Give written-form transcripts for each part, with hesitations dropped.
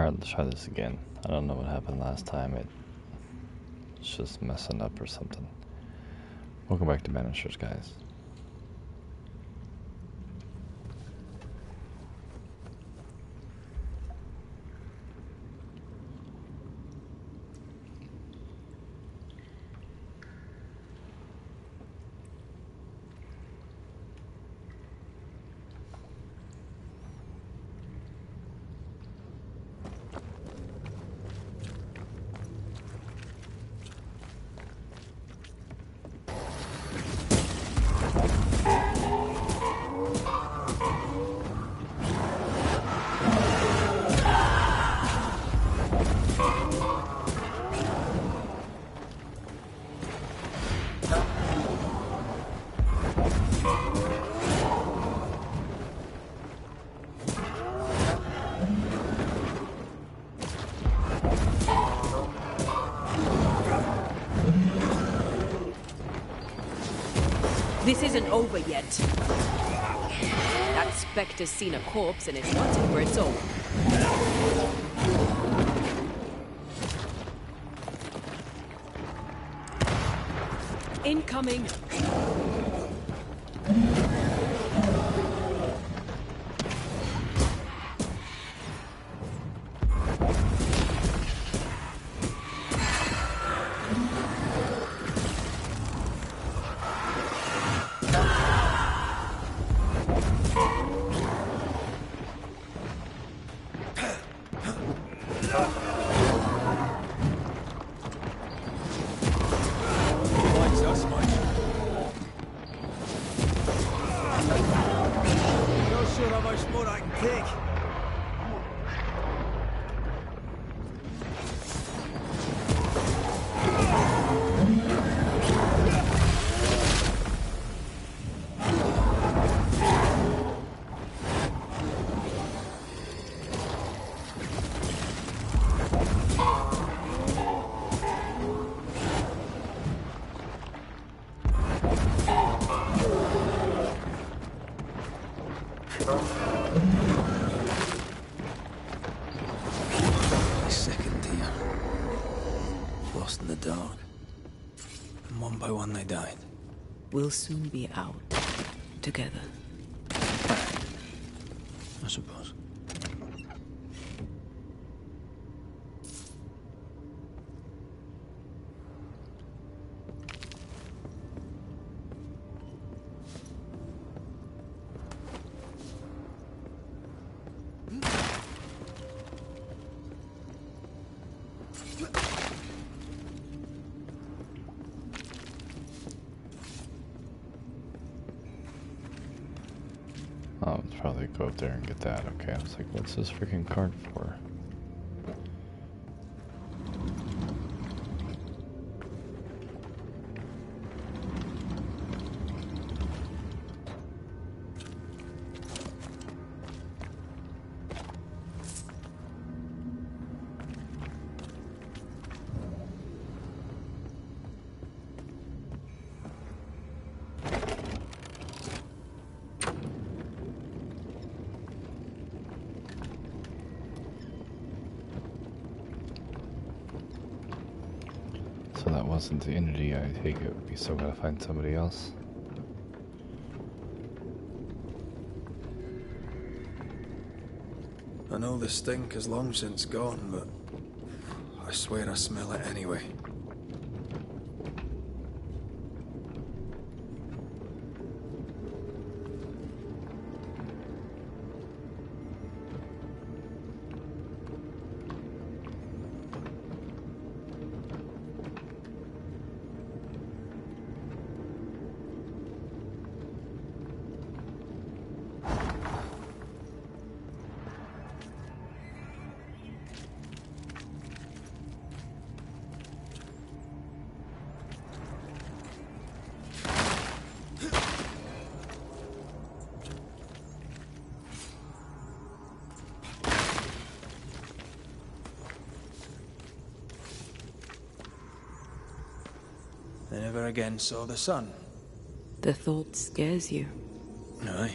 Alright, let's try this again. I don't know what happened last time. It's just messing up or something. Welcome back to Banishers, guys. This isn't over yet. That specter's seen a corpse and it's wanting for its own. Incoming! Second deer. Lost in the dark. And one by one they died. We'll soon be out. Together. I suppose. Oh, let's probably go up there and get that. Okay, I was like, what's this freaking card for? So that wasn't the entity, I take it. We still gotta find somebody else. I know the stink is long since gone, but I swear I smell it anyway. They never again saw the sun. The thought scares you. Aye.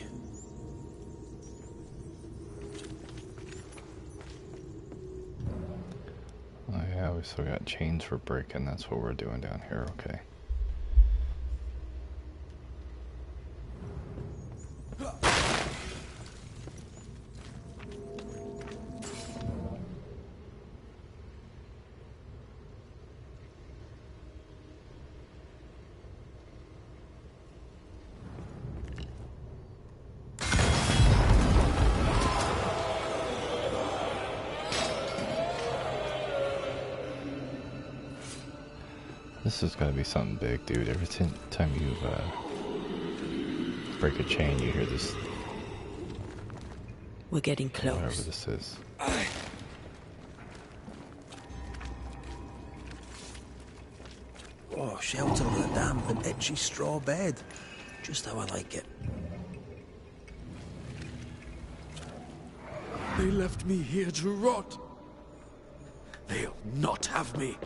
so we got chains for breaking. That's what we're doing down here. Okay. This is gonna be something big, dude. Every time you break a chain, you hear this. We're getting close. Whatever this is. Oh, shelter with a damp and itchy straw bed. Just how I like it. They left me here to rot. They'll not have me.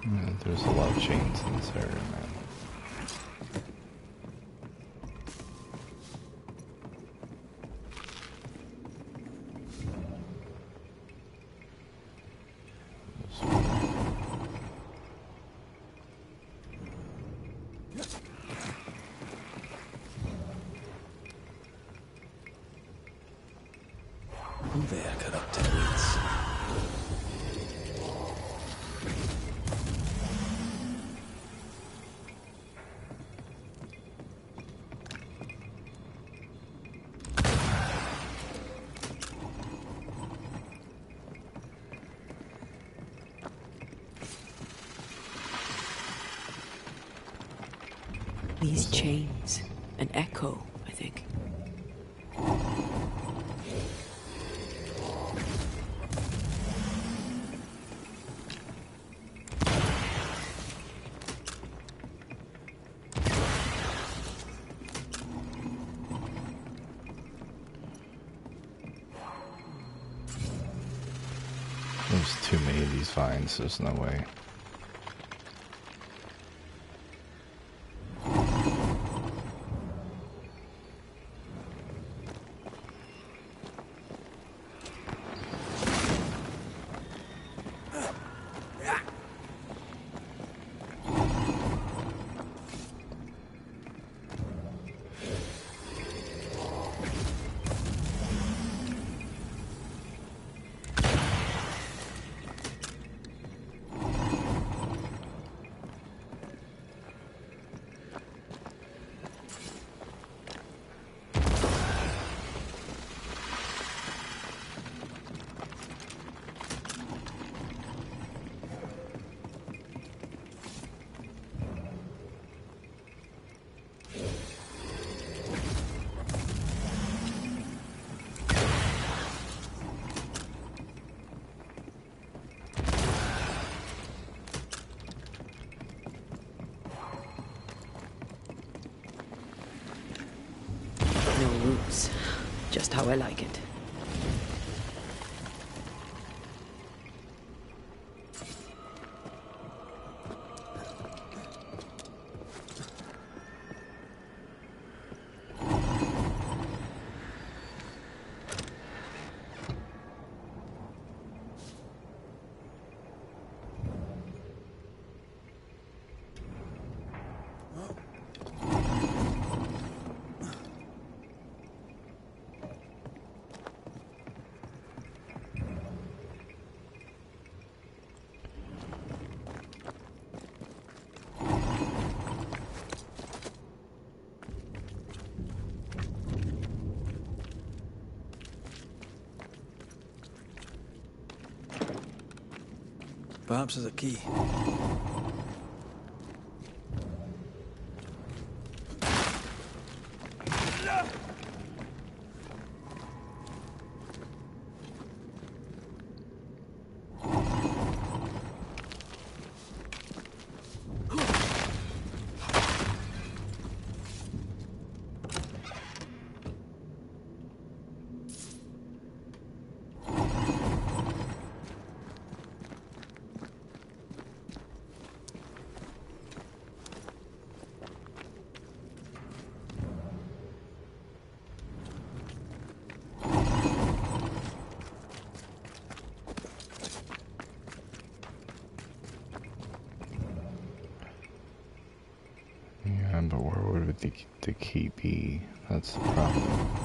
Yeah, there's a lot of chains in this area, man. Who there corrupted weeds? These chains, an echo, I think. There's too many of these vines, there's no way. Just how I like it. Perhaps there's a key. Yeah, but where would the key be? That's the problem.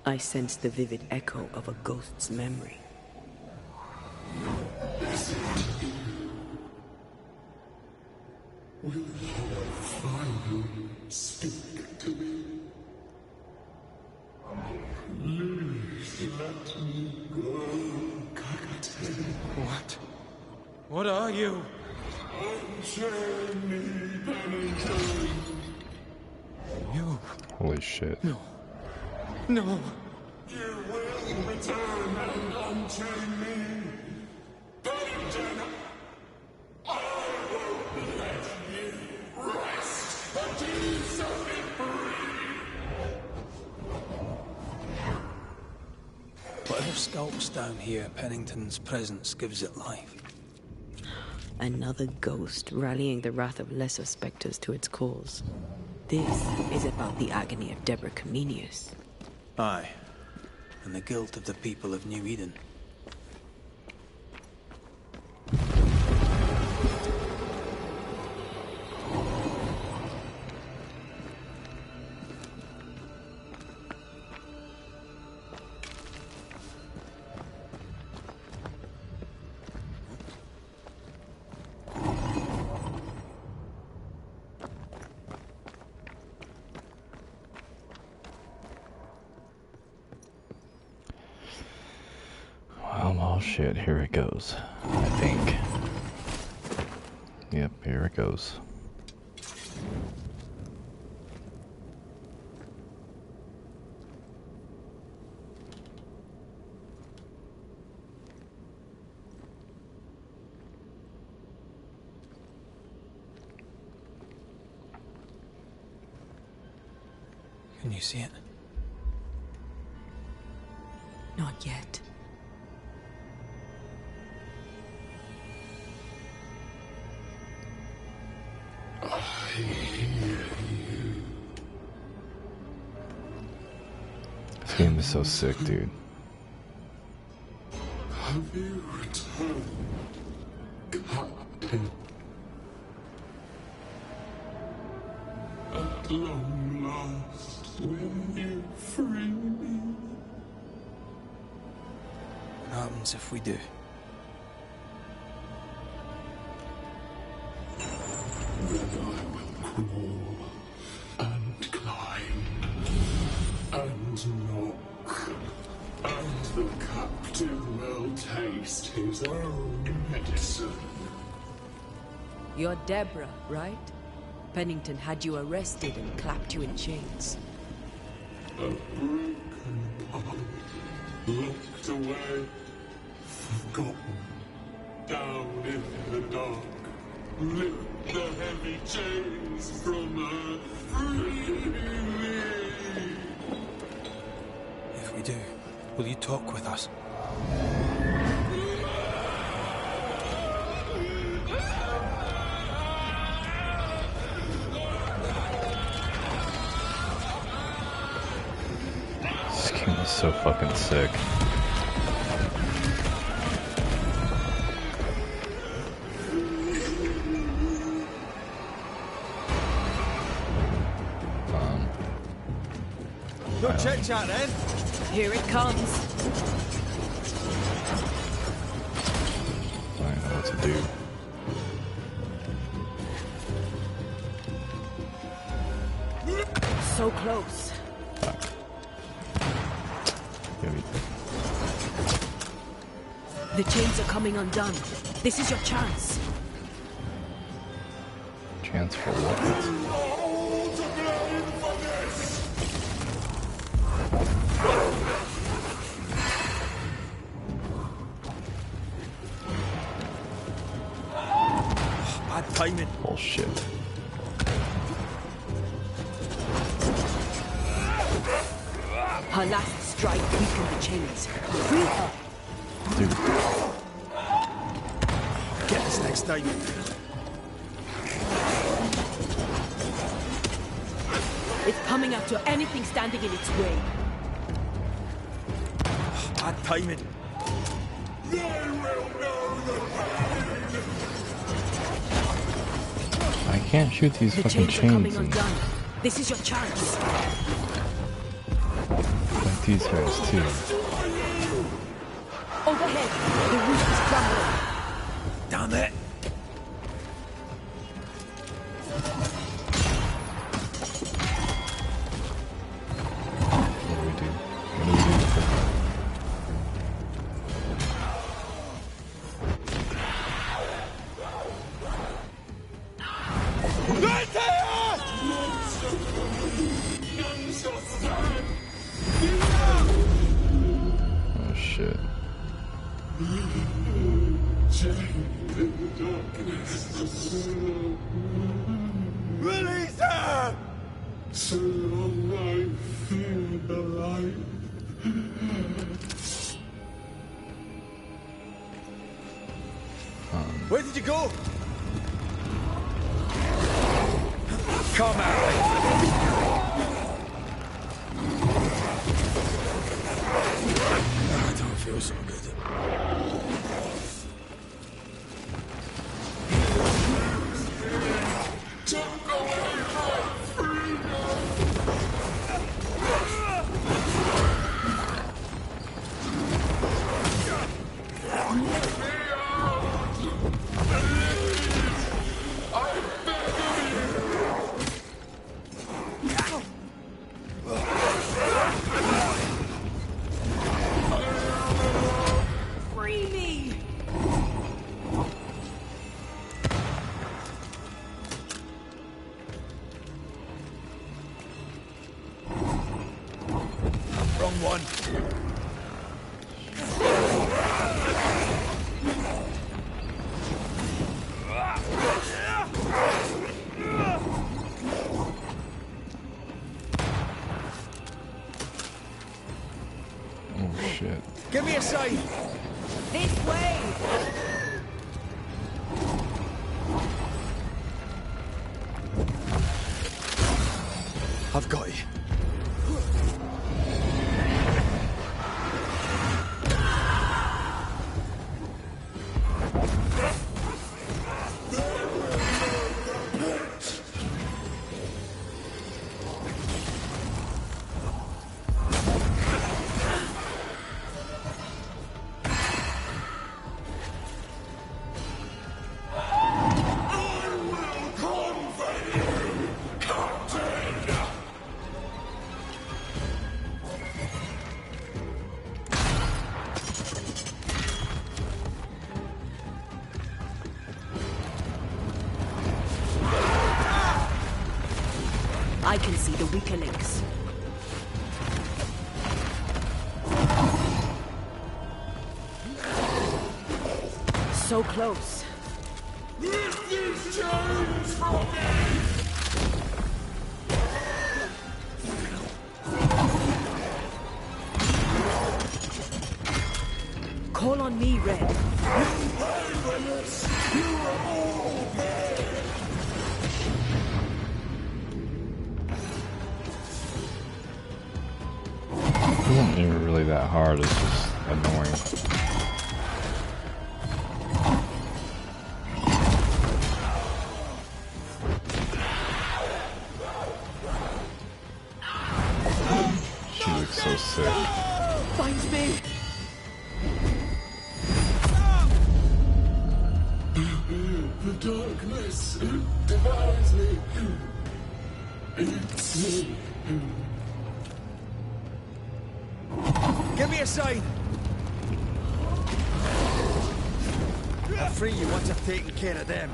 I sense the vivid echo of a ghost's memory. Will you finally speak to me? Please let me go, Puppeteer. What? What are you? Unchain me, Pennington. You? Holy shit. No. No. You will return and unchain me. Pennington, I won't let you rest until you set me free. Whatever skulks down here, Pennington's presence gives it life. Another ghost rallying the wrath of lesser specters to its cause. This is about the agony of Deborah Comenius. Aye, and the guilt of the people of New Eden. Well, shit, here it goes, I think. Yep, here it goes. Can you see it? Not yet. I hear you. This game is so sick, dude. Have you returned, Captain? At long last, will you free me? What happens if we do? Then I will crawl and climb and knock. Pennington will taste his own medicine. You're Deborah, right? Pennington had you arrested and clapped you in chains. A broken part, locked away, forgotten, down in the dark. Lift the heavy chains from her freely. If we do, will you talk with us? This game is so fucking sick. No chit chat then. Here it comes. I don't know what to do. So close. Maybe. The chains are coming undone. This is your chance. Chance for what? All to blame for this! Bad timing. Bullshit. Her last strike weakened the chains. Free her. Dude. Get this next time. It's coming after anything standing in its way. Bad timing. They will know the pain! I can't shoot these The fucking chains are coming chains and undone. This is your chance. like these guys too. Overhead, the roof is crumbling. Damn it. What do we do? What do we do? Oh shit. Release her! So long I feel the light. Where did you go? Come out. I don't feel so good. Took away my freedom. Free me! Wrong one. Oh shit. Give me a sign. This way! I've got you. I can see the weaker links. So close. Lift these chains from me! Call on me, Red. Painless! You are all dead! It wasn't even really that hard, it's just annoying. She looks so sick. Finds me. The darkness divides me. It's me. Give me a sign! I'll free you once I've taken care of them.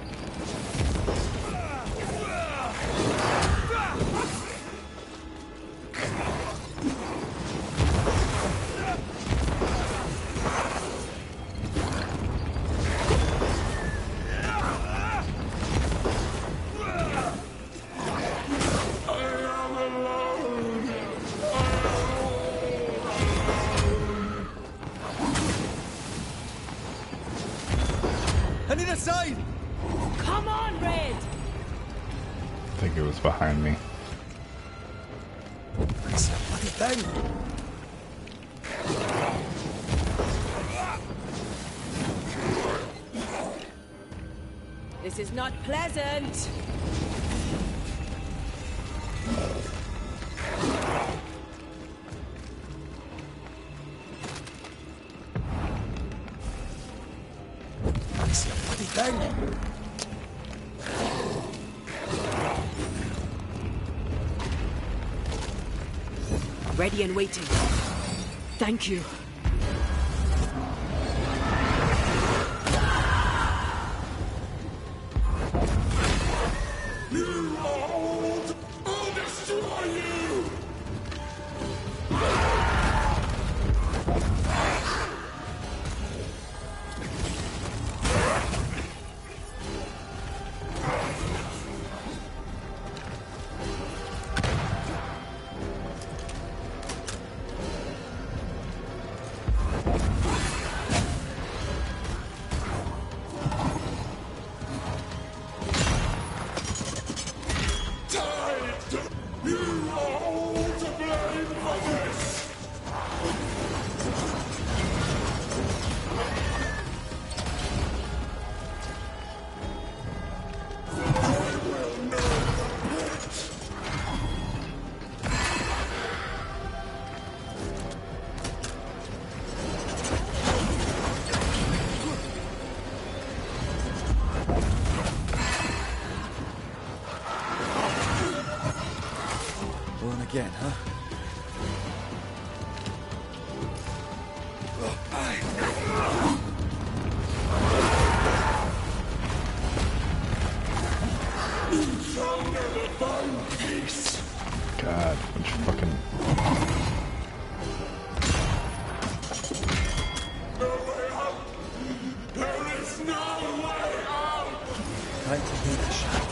I need a sign! Come on, Red! I think it was behind me. It's a bloody thing! This is not pleasant. It's a bloody thing! Ready and waiting. Thank you. You are old! I'll destroy you! You are all to blame for this! I will know the pit! Going again, huh? You shall never find peace! God, which fucking... No way out! There is no way out! Time to take a shot.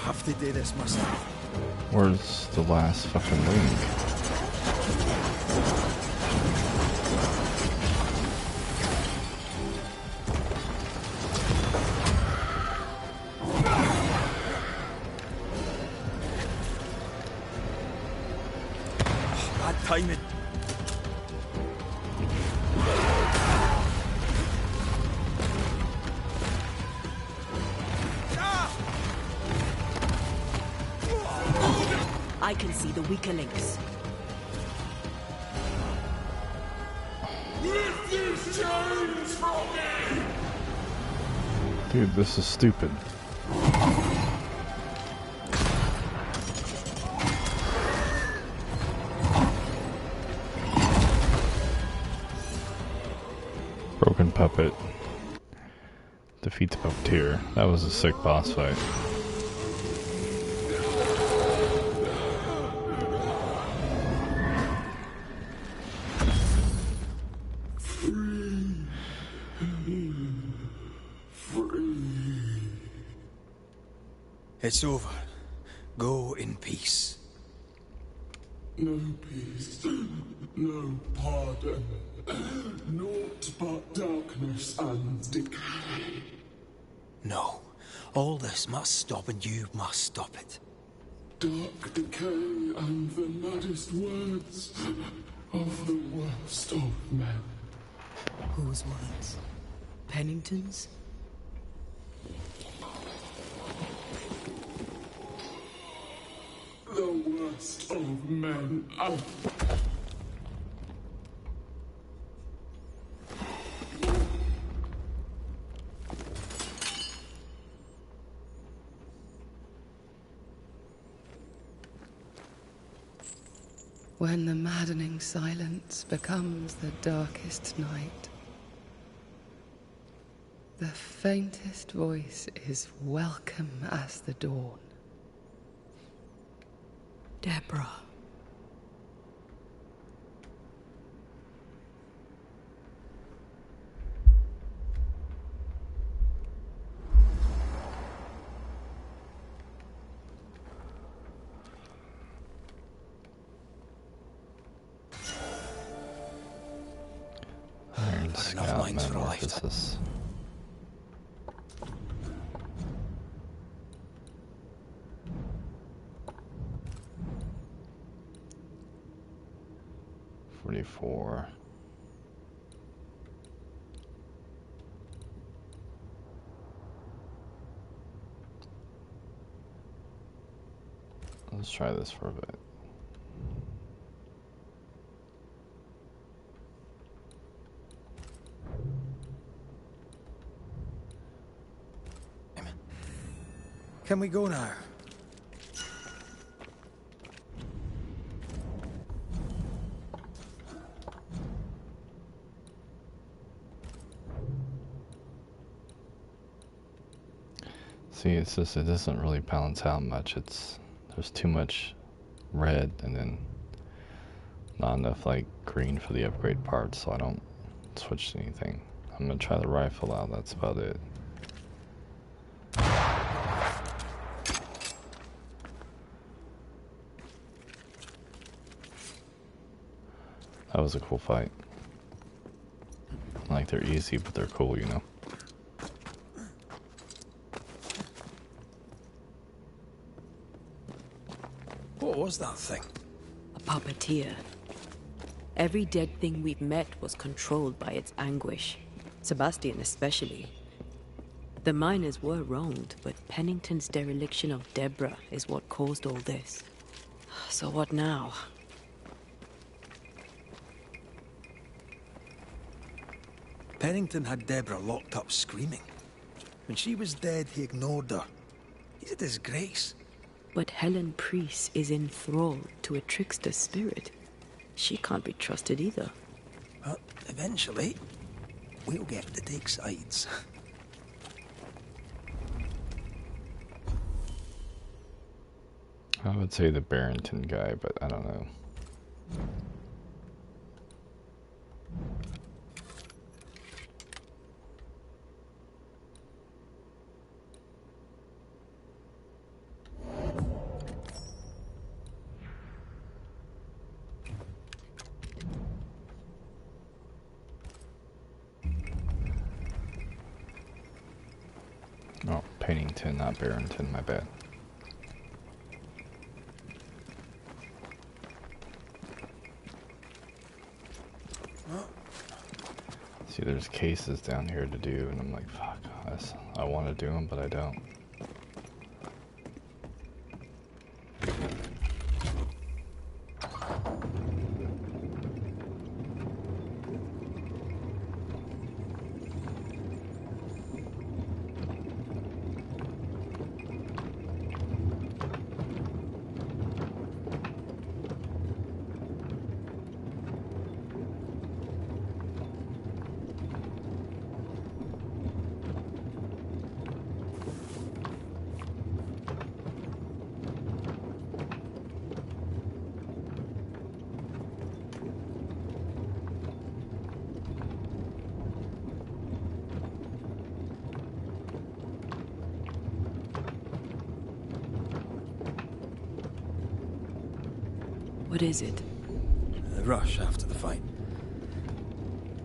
Have to do this myself. Where's the last fucking link? Bad timing. I can see the weaker links. Lift these chains from me! Dude, this is stupid. Puppet defeats Puppeteer. That was a sick boss fight. It's over. Go in peace. No peace, no pardon, naught but darkness and decay. No. All this must stop and you must stop it. Dark decay and the maddest words of the worst of men. Whose words? Pennington's? The worst of men. When the maddening silence becomes the darkest night, the faintest voice is welcome as the dawn. Deborah. Iron Got enough Scout lines for a Metamorphosis. $44. Let's try this for a bit. Can we go now? See, it's just, it doesn't really balance out much. There's too much red and then not enough like green for the upgrade parts, so I don't switch to anything. I'm gonna try the rifle out, that's about it. That was a cool fight. Like, they're easy, but they're cool, you know? What was that thing? A puppeteer. Every dead thing we've met was controlled by its anguish. Sebastian especially. The miners were wronged, but Pennington's dereliction of Deborah is what caused all this. So what now? Pennington had Deborah locked up screaming. When she was dead, he ignored her. He's a disgrace. But Helen Priest is enthralled to a trickster spirit. She can't be trusted either. But eventually, we'll get to take sides. I would say the Barrington guy, but I don't know. Oh, Pennington, not Barrington, my bad. See, there's cases down here to do, and I'm like, fuck, I want to do them, but I don't. What is it? The rush after the fight.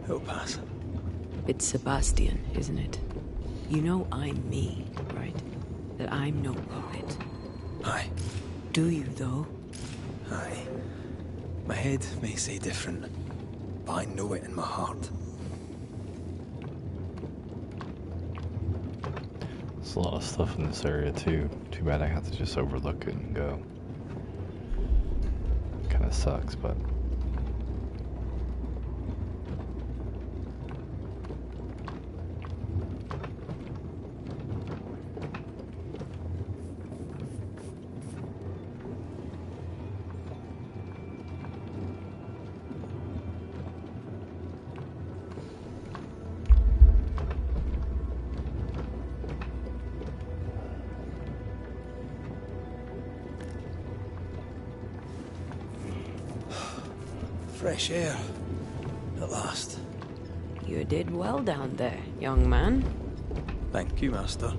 It'll pass. It's Sebastian, isn't it? You know I'm me, right? That I'm no puppet. Aye. Do you, though? Aye. My head may say different, but I know it in my heart. There's a lot of stuff in this area too. Too bad I have to just overlook it and go. Kinda sucks, but... Fresh air. At last. You did well down there, young man. Thank you, Master.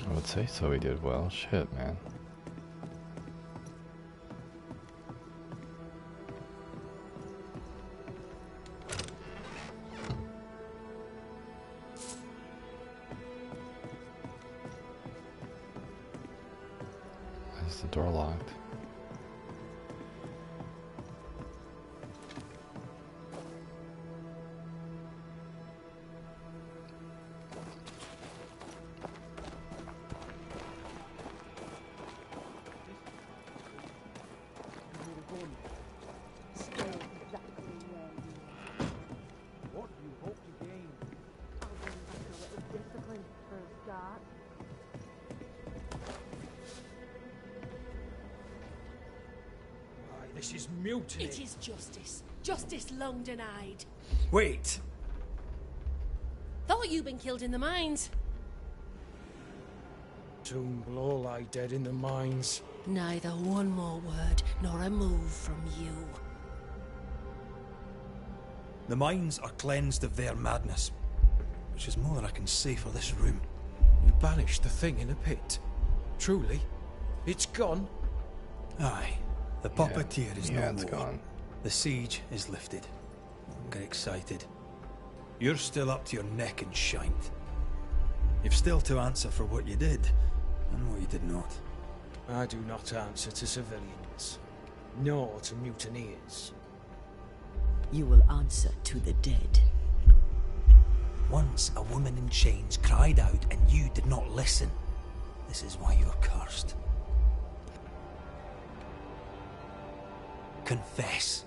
I would say so, he did well. Shit, man. Is the door locked? This is mutiny. It is justice. Justice long denied. Wait! Thought you'd been killed in the mines. Soon will all lie dead in the mines. Neither one more word nor a move from you. The mines are cleansed of their madness, which is more than I can say for this room. You banished the thing in a pit. Truly? It's gone? Aye. The puppeteer is no it's more. gone. The siege is lifted. Don't get excited. You're still up to your neck in shite. You've still to answer for what you did, and what you did not. I do not answer to civilians, nor to mutineers. You will answer to the dead. Once a woman in chains cried out and you did not listen. This is why you're cursed. Confess.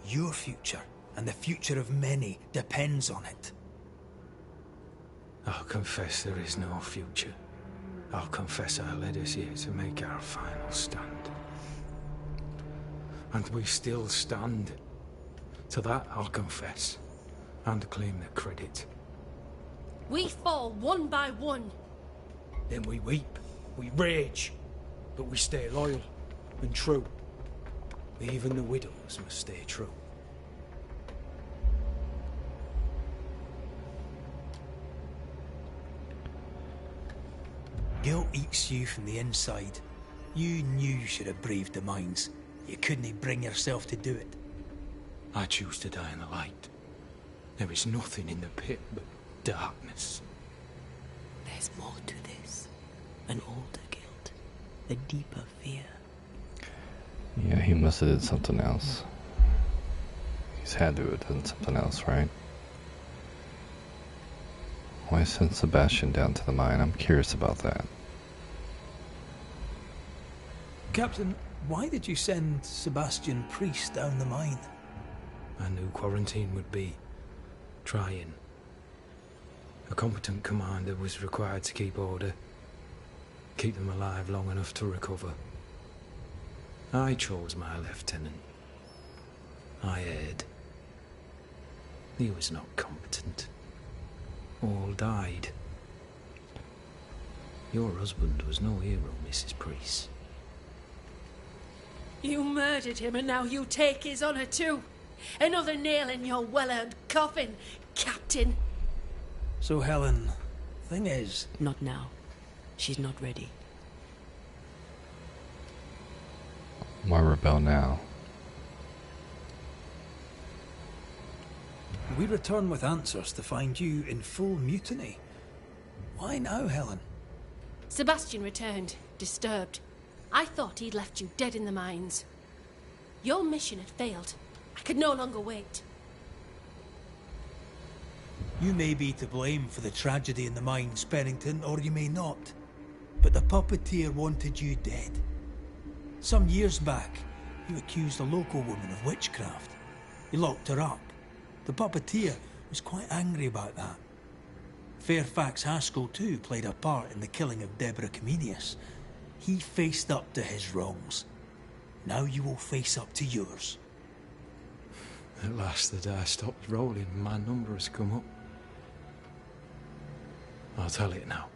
Your future, and the future of many, depends on it. I'll confess there is no future. I'll confess I led us here to make our final stand. And we still stand. To that I'll confess, and claim the credit. We fall one by one. Then we weep, we rage, but we stay loyal and true. Even the widows must stay true. Guilt eats you from the inside. You knew you should have braved the mines. You couldn't bring yourself to do it. I choose to die in the light. There is nothing in the pit but darkness. There's more to this. An older guilt. A deeper fear. Yeah, he must have did something else. He's had to have done something else, right? Why send Sebastian down to the mine? I'm curious about that. Captain, why did you send Sebastian Priest down the mine? I knew quarantine would be trying. A competent commander was required to keep order, keep them alive long enough to recover. I chose my lieutenant. I erred. He was not competent. All died. Your husband was no hero, Mrs. Priest. You murdered him and now you take his honour too. Another nail in your well-earned coffin, Captain. So, Helen, thing is... Not now. She's not ready. Why rebel now? We return with answers to find you in full mutiny. Why now, Helen? Sebastian returned, disturbed. I thought he'd left you dead in the mines. Your mission had failed. I could no longer wait. You may be to blame for the tragedy in the mines, Pennington, or you may not. But the Puppeteer wanted you dead. Some years back, you accused a local woman of witchcraft. You locked her up. The Puppeteer was quite angry about that. Fairfax Haskell too played a part in the killing of Deborah Comenius. He faced up to his wrongs. Now you will face up to yours. At last the die stopped rolling and my number has come up. I'll tell it now.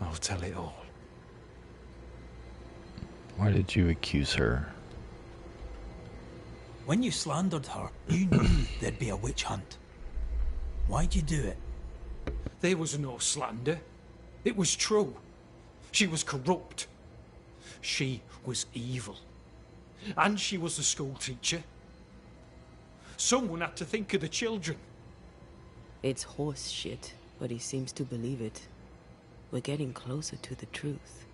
I'll tell it all. Why did you accuse her? When you slandered her, you knew there'd be a witch hunt. Why'd you do it? There was no slander. It was true. She was corrupt. She was evil. And she was a school teacher. Someone had to think of the children. It's horse shit, but he seems to believe it. We're getting closer to the truth.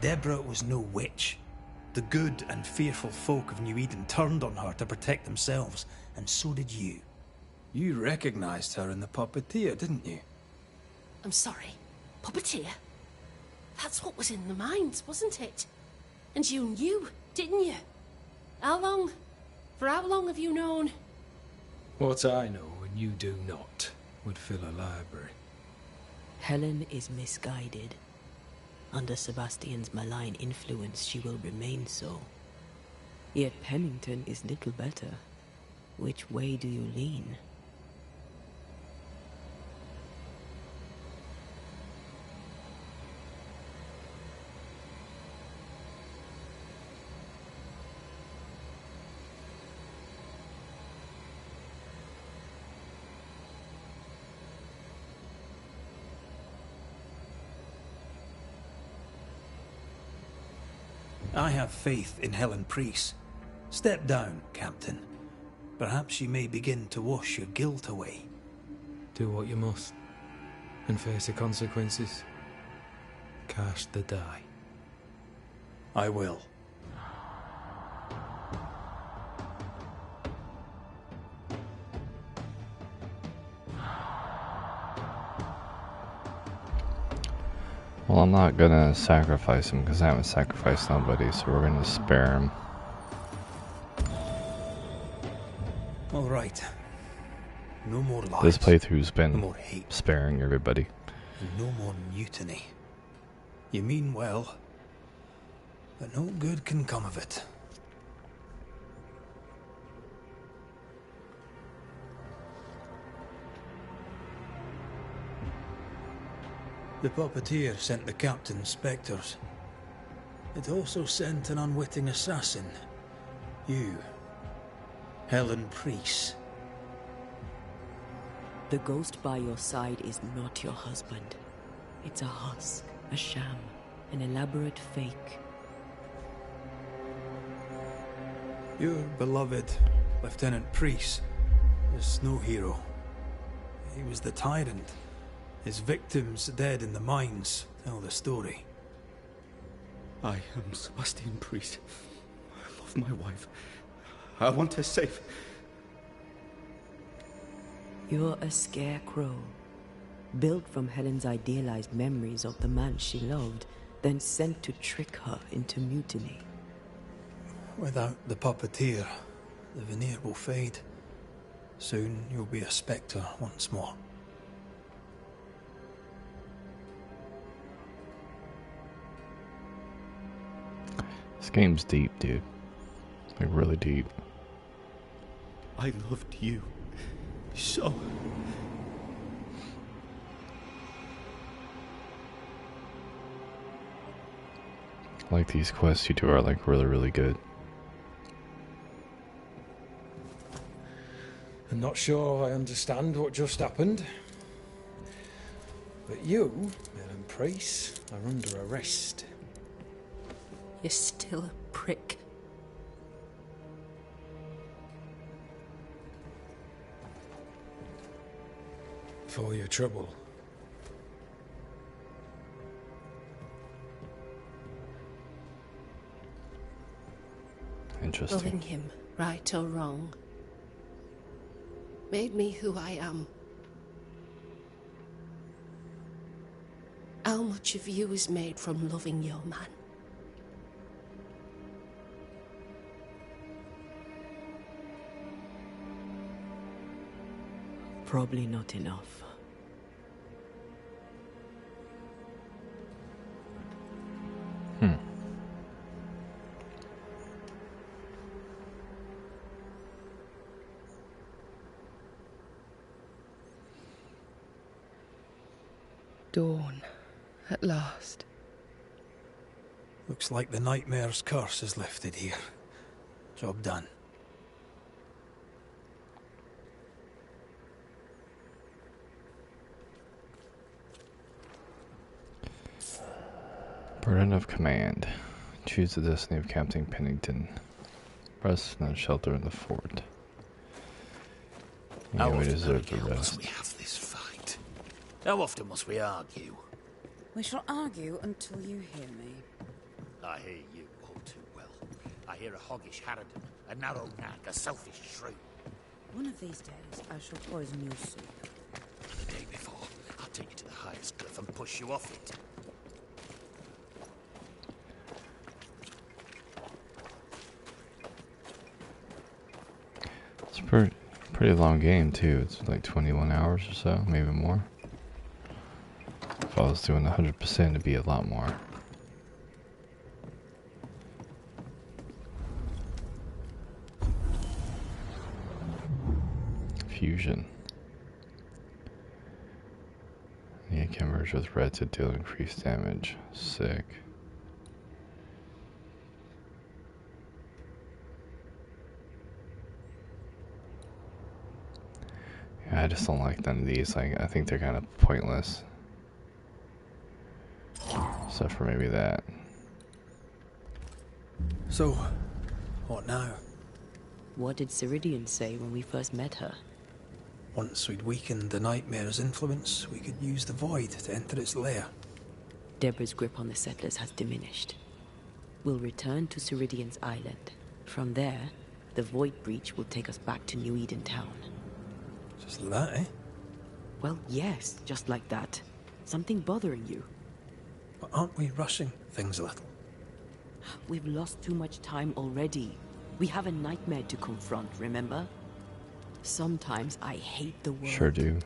Deborah was no witch. The good and fearful folk of New Eden turned on her to protect themselves, and so did you. You recognized her in the Puppeteer, didn't you? I'm sorry. Puppeteer? That's what was in the mines, wasn't it? And you knew, didn't you? How long? For how long have you known? What I know and you do not would fill a library. Helen is misguided. Under Sebastian's malign influence, she will remain so. Yet Pennington is little better. Which way do you lean? I have faith in Helen Priest. Step down, Captain. Perhaps you may begin to wash your guilt away. Do what you must, and face the consequences. Cast the die. I will. Well, I'm not gonna sacrifice him because I haven't sacrificed nobody, so we're gonna spare him. All right. No more lies. This playthrough's No been more hate. sparing everybody. And no more mutiny. You mean well, but no good can come of it. The Puppeteer sent the captain spectres. It also sent an unwitting assassin. You. Helen Priest. The ghost by your side is not your husband. It's a husk, a sham, an elaborate fake. Your beloved Lieutenant Priest was no hero. He was the tyrant. His victims dead in the mines tell the story. I am Sebastian Priest. I love my wife. I want her safe. You're a scarecrow, built from Helen's idealized memories of the man she loved, then sent to trick her into mutiny. Without the Puppeteer, the veneer will fade. Soon you'll be a spectre once more. This game's deep, dude. Like, really deep. I loved you so. Like, these quests you do are, like, really, really good. I'm not sure I understand what just happened. But you, Madam Priest, are under arrest. You're still a prick. For your trouble. Interesting. Loving him, right or wrong, made me who I am. How much of you is made from loving your man? Probably not enough. Dawn, at last. Looks like the nightmare's curse is lifted here. Job done. Burden of command. Choose the destiny of Captain Pennington. Rest in a shelter in the fort. Yeah, we deserve the rest. Must we have this fight? How often must we argue? We shall argue until you hear me. I hear you all too well. I hear a hoggish harridan, a narrow nag, a selfish shrew. One of these days, I shall poison your soup. The day before, I'll take you to the highest cliff and push you off it. It's a pretty long game too. It's like 21 hours or so, maybe more. If I was doing 100%, it'd be a lot more. Fusion. Yeah, can merge with red to deal increased damage. Sick. Yeah, I just don't like none of these. Like, I think they're kind of pointless. Except for maybe that. So, what now? What did Ceridian say when we first met her? Once we'd weakened the nightmare's influence, we could use the void to enter its lair. Deborah's grip on the settlers has diminished. We'll return to Ceridian's island. From there, the void breach will take us back to New Eden Town. Just like that, eh? Well, yes, just like that. Something bothering you. But aren't we rushing things a little? We've lost too much time already. We have a nightmare to confront, remember? Sometimes I hate the world. Sure do.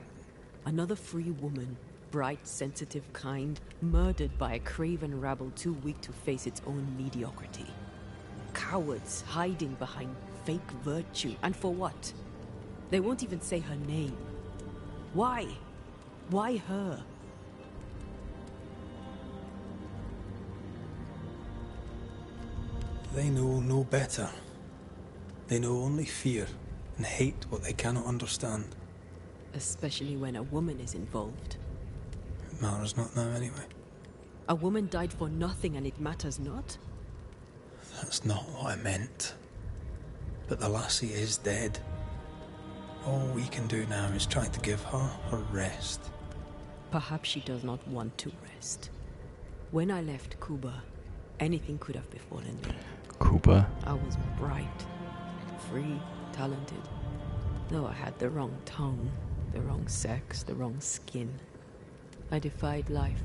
Another free woman, bright, sensitive, kind, murdered by a craven rabble too weak to face its own mediocrity. Cowards hiding behind fake virtue. And for what? They won't even say her name. Why? Why her? They know no better. They know only fear and hate what they cannot understand. Especially when a woman is involved. It matters not now anyway. A woman died for nothing and it matters not? That's not what I meant. But the lassie is dead. All we can do now is try to give her her rest. Perhaps she does not want to rest. When I left Cuba, anything could have befallen me. Cuba? I was bright, free, talented. Though I had the wrong tongue, the wrong sex, the wrong skin. I defied life.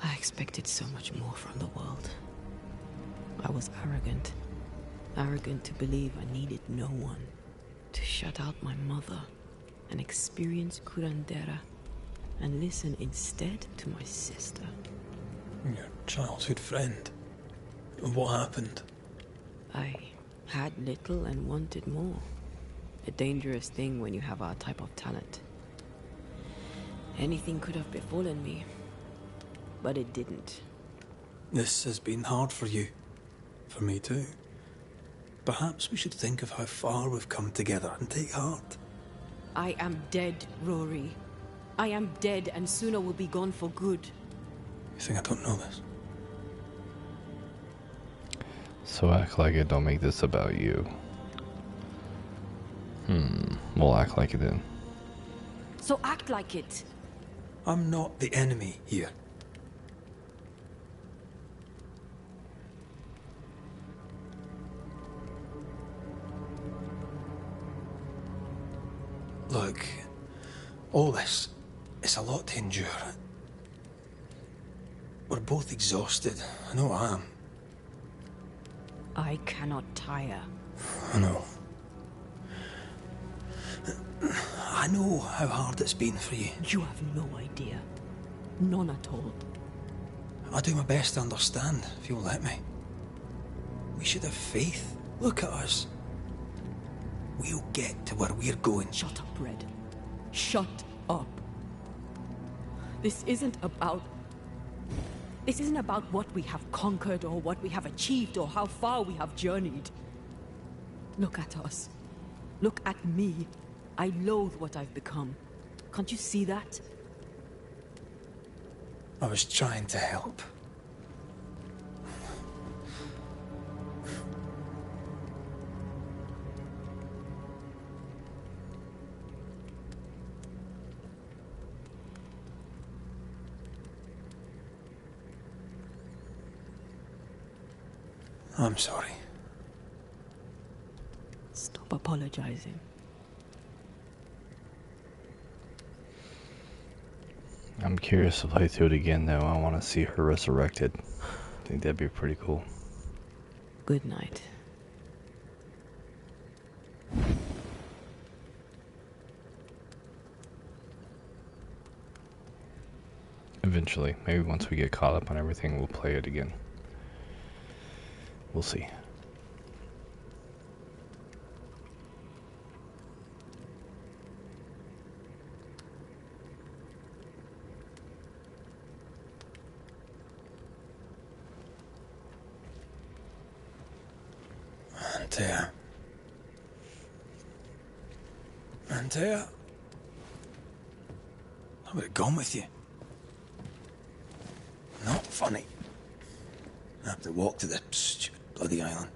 I expected so much more from the world. I was arrogant. Arrogant to believe I needed no one. To shut out my mother and experience curandera and listen instead to my sister. Your childhood friend. What happened? I had little and wanted more. A dangerous thing when you have our type of talent. Anything could have befallen me, but it didn't. This has been hard for you. For me too. Perhaps we should think of how far we've come together and take heart. I am dead, Rory. I am dead, and sooner will be gone for good. You think I don't know this? So act like it, don't make this about you. We'll act like it then. So act like it. I'm not the enemy here. Look, all this, it's a lot to endure. We're both exhausted. I know I am. I cannot tire. I know. I know how hard it's been for you. You have no idea. None at all. I'll do my best to understand, if you'll let me. We should have faith. Look at us. We'll get to where we're going. Shut up, Red. Shut up. This isn't about what we have conquered or what we have achieved or how far we have journeyed. Look at us. Look at me. I loathe what I've become. Can't you see that? I was trying to help. I'm sorry. Stop apologizing. I'm curious to play through it again, though. I want to see her resurrected. I think that'd be pretty cool. Good night. Eventually. Maybe once we get caught up on everything, we'll play it again. We'll see. Antea. I would have gone with you. Not funny. I have to walk to the stupid bloody island.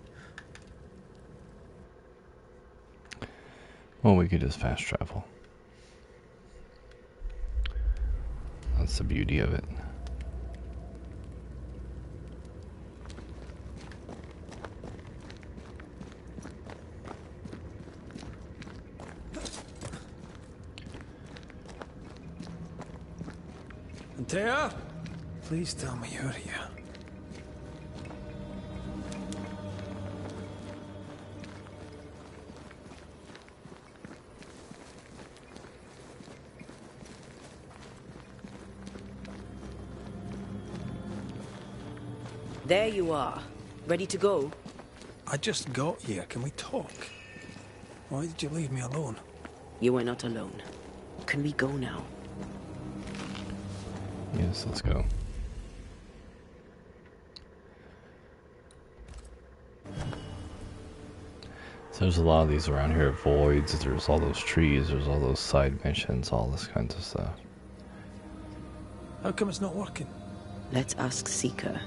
Well, we could just fast travel. That's the beauty of it. Antea? Please tell me you're here. There you are. Ready to go? I just got here. Can we talk? Why did you leave me alone? You were not alone. Can we go now? Yes, let's go. So there's a lot of these around here. Voids, there's all those trees, there's all those side missions, all this kinds of stuff. How come it's not working? Let's ask Seeker.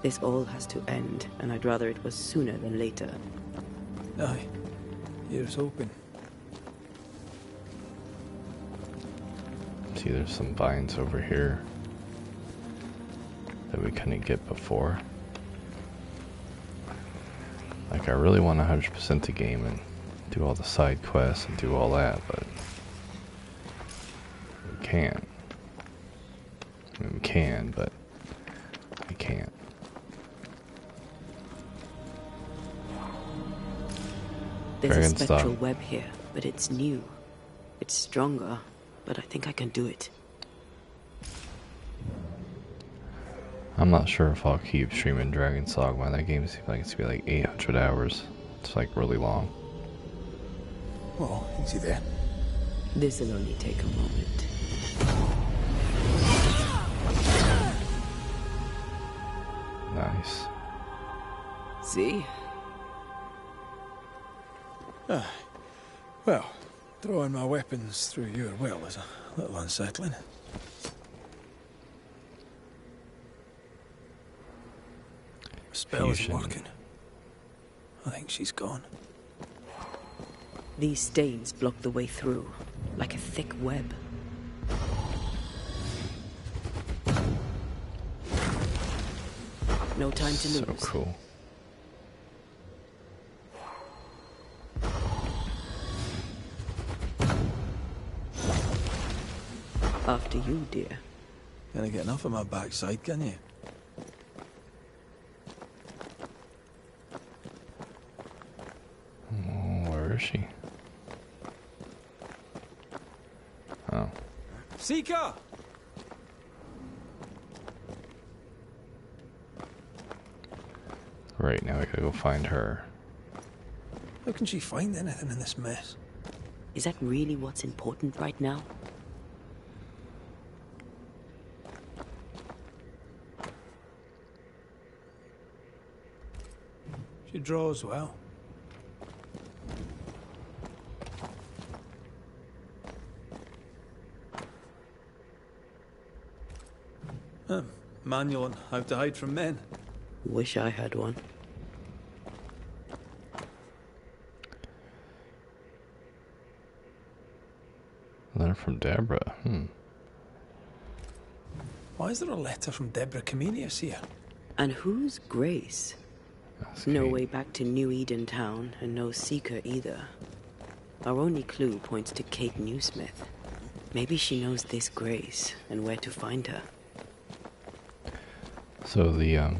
This all has to end, and I'd rather it was sooner than later. Aye. Here's hoping. See, there's some vines over here that we couldn't get before. Like, I really want 100% the game and do all the side quests and do all that, but we can't. I mean, we can, but we can't. There's a spectral web here, but it's new. It's stronger, but I think I can do it. I'm not sure if I'll keep streaming Dragon's Dogma. That game seems like it's gonna be like 800 hours. It's like really long. Well, easy there. This'll only take a moment. Nice. See? Well, Drawing my weapons through your will is a little unsettling. The spell isn't working. I think she's gone. These stains block the way through, like a thick web. No time to lose. So cool. After you, dear. Can't get enough of my backside, can you? Oh, where is she? Oh. Seeker! Right, now we gotta go find her. How can she find anything in this mess? Is that really what's important right now? She draws well. Manual on how to hide from men. Wish I had one. Letter from Deborah. Why is there a letter from Deborah Comenius here? And who's Grace? No way back to New Eden Town, and no Seeker either. Our only clue points to Kate Newsmith. Maybe she knows this Grace, and where to find her. So the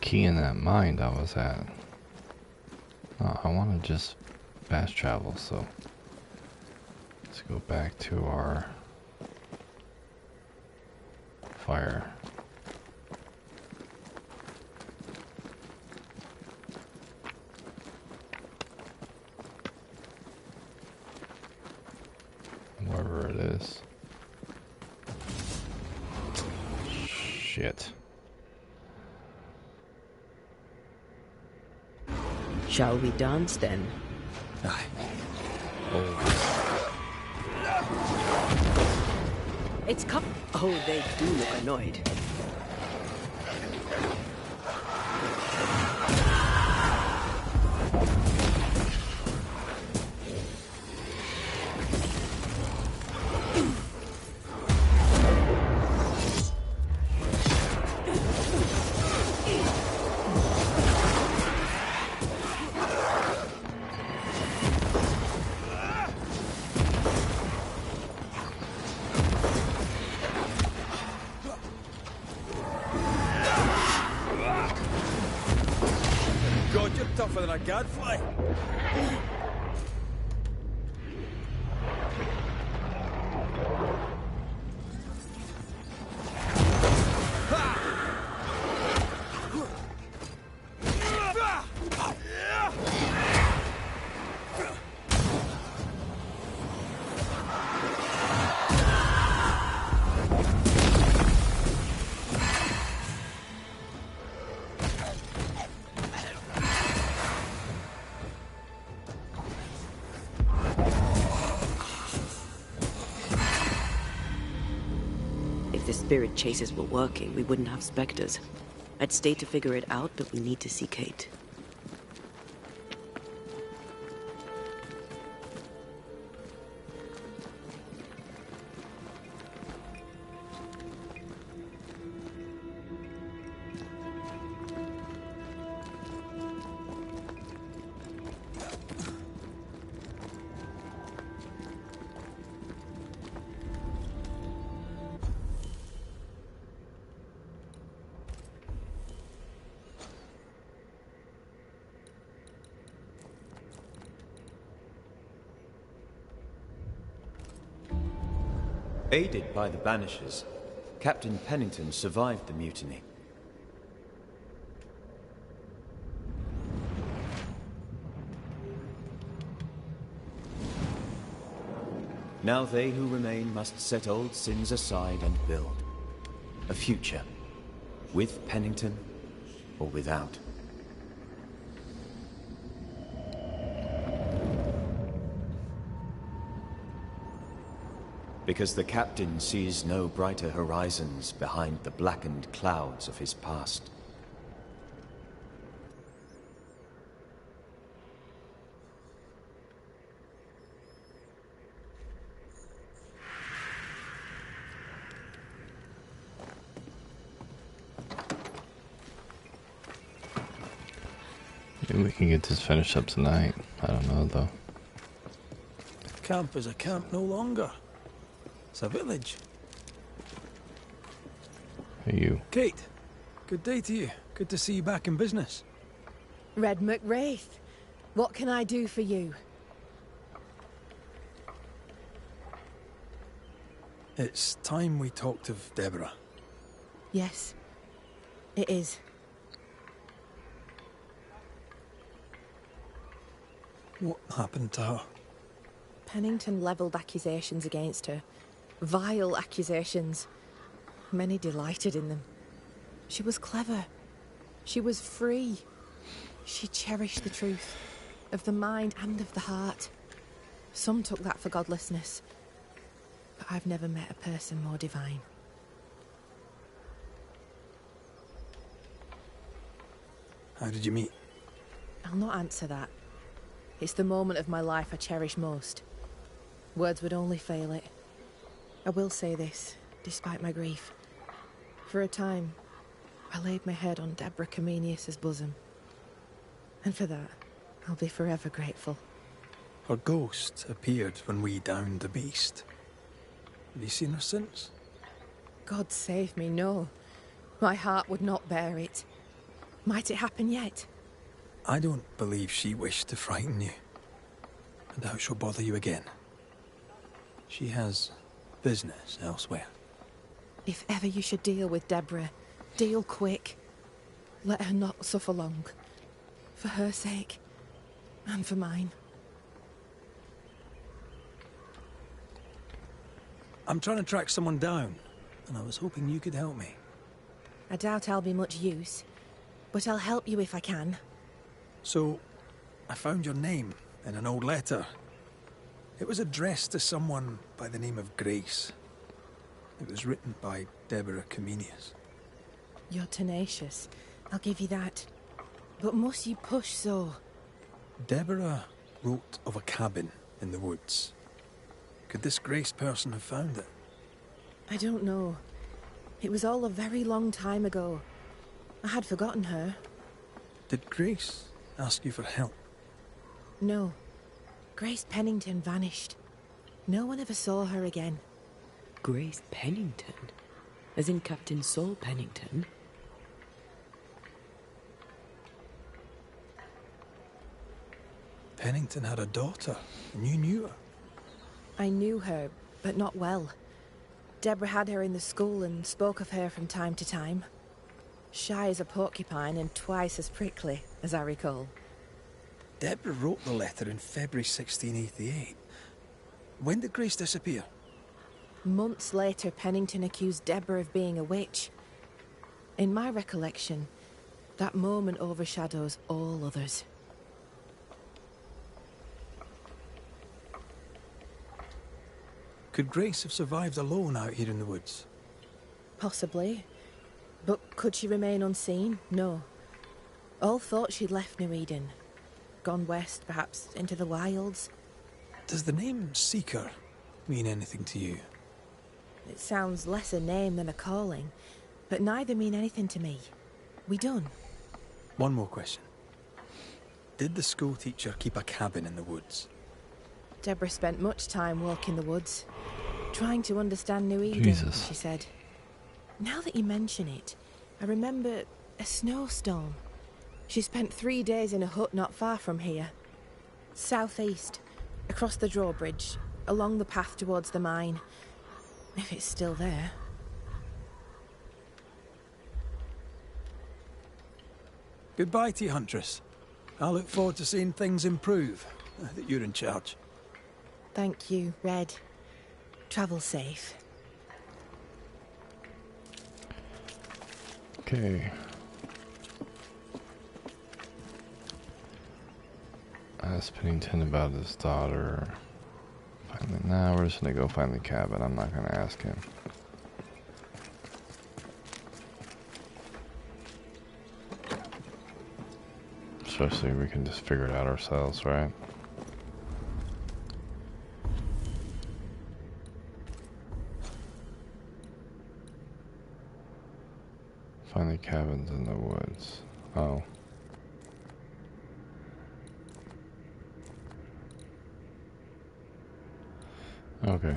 key in that mine I was at. I want to just fast travel, so let's go back to our fire. Wherever it is. Shit. Shall we dance then? Aye. It's cup. Oh, they do look annoyed. God, you're tougher than a gadfly. If the spirit chases were working, we wouldn't have specters. I'd stay to figure it out, but we need to see Kate. Aided by the Banishers, Captain Pennington survived the mutiny. Now they who remain must set old sins aside and build a future, with Pennington or without. because the captain sees no brighter horizons behind the blackened clouds of his past. Maybe we can get this finished up tonight. I don't know, though. Camp is a camp no longer. It's a village. Hey, you. Kate, good day to you. Good to see you back in business. Red McWraith, what can I do for you? It's time we talked of Deborah. Yes, it is. What happened to her? Pennington levelled accusations against her. Vile accusations. Many delighted in them. She was clever. She was free. She cherished the truth, of the mind and of the heart. Some took that for godlessness, but I've never met a person more divine. How did you meet? I'll not answer that. It's the moment of my life I cherish most. Words would only fail it. I will say this, despite my grief. For a time, I laid my head on Deborah Comenius's bosom. And for that, I'll be forever grateful. Her ghost appeared when we downed the beast. Have you seen her since? God save me, no. My heart would not bear it. Might it happen yet? I don't believe she wished to frighten you. I doubt she'll bother you again. She has business elsewhere. If ever you should deal with Deborah, deal quick. Let her not suffer long. For her sake, and for mine. I'm trying to track someone down, and I was hoping you could help me. I doubt I'll be much use, but I'll help you if I can. So, I found your name in an old letter. It was addressed to someone by the name of Grace. It was written by Deborah Comenius. You're tenacious, I'll give you that. But must you push so? Deborah wrote of a cabin in the woods. Could this Grace person have found it? I don't know. It was all a very long time ago. I had forgotten her. Did Grace ask you for help? No. Grace Pennington vanished. No one ever saw her again. Grace Pennington? As in Captain Saul Pennington? Pennington had a daughter, and you knew her. I knew her, but not well. Deborah had her in the school and spoke of her from time to time. Shy as a porcupine and twice as prickly, as I recall. Deborah wrote the letter in February 1688. When did Grace disappear? Months later, Pennington accused Deborah of being a witch. In my recollection, that moment overshadows all others. Could Grace have survived alone out here in the woods? Possibly. But could she remain unseen? No. All thought she'd left New Eden. Gone west, perhaps into the wilds. Does the name Seeker mean anything to you? It sounds less a name than a calling, but neither mean anything to me. We done. One more question. Did the school teacher keep a cabin in the woods? Deborah spent much time walking the woods, trying to understand New Eden, Jesus. she said. Now that you mention it, I remember a snowstorm. She spent 3 days in a hut not far from here. Southeast, across the drawbridge, along the path towards the mine. If it's still there. Goodbye to you, Huntress. I look forward to seeing things improve, now that you're in charge. Thank you, Red. Travel safe. Okay. Ask Pennington about his daughter. Find And then now we're just gonna go find the cabin. I'm not gonna ask him. Especially we can just figure it out ourselves, right? Find the cabins in the woods. Oh. Okay.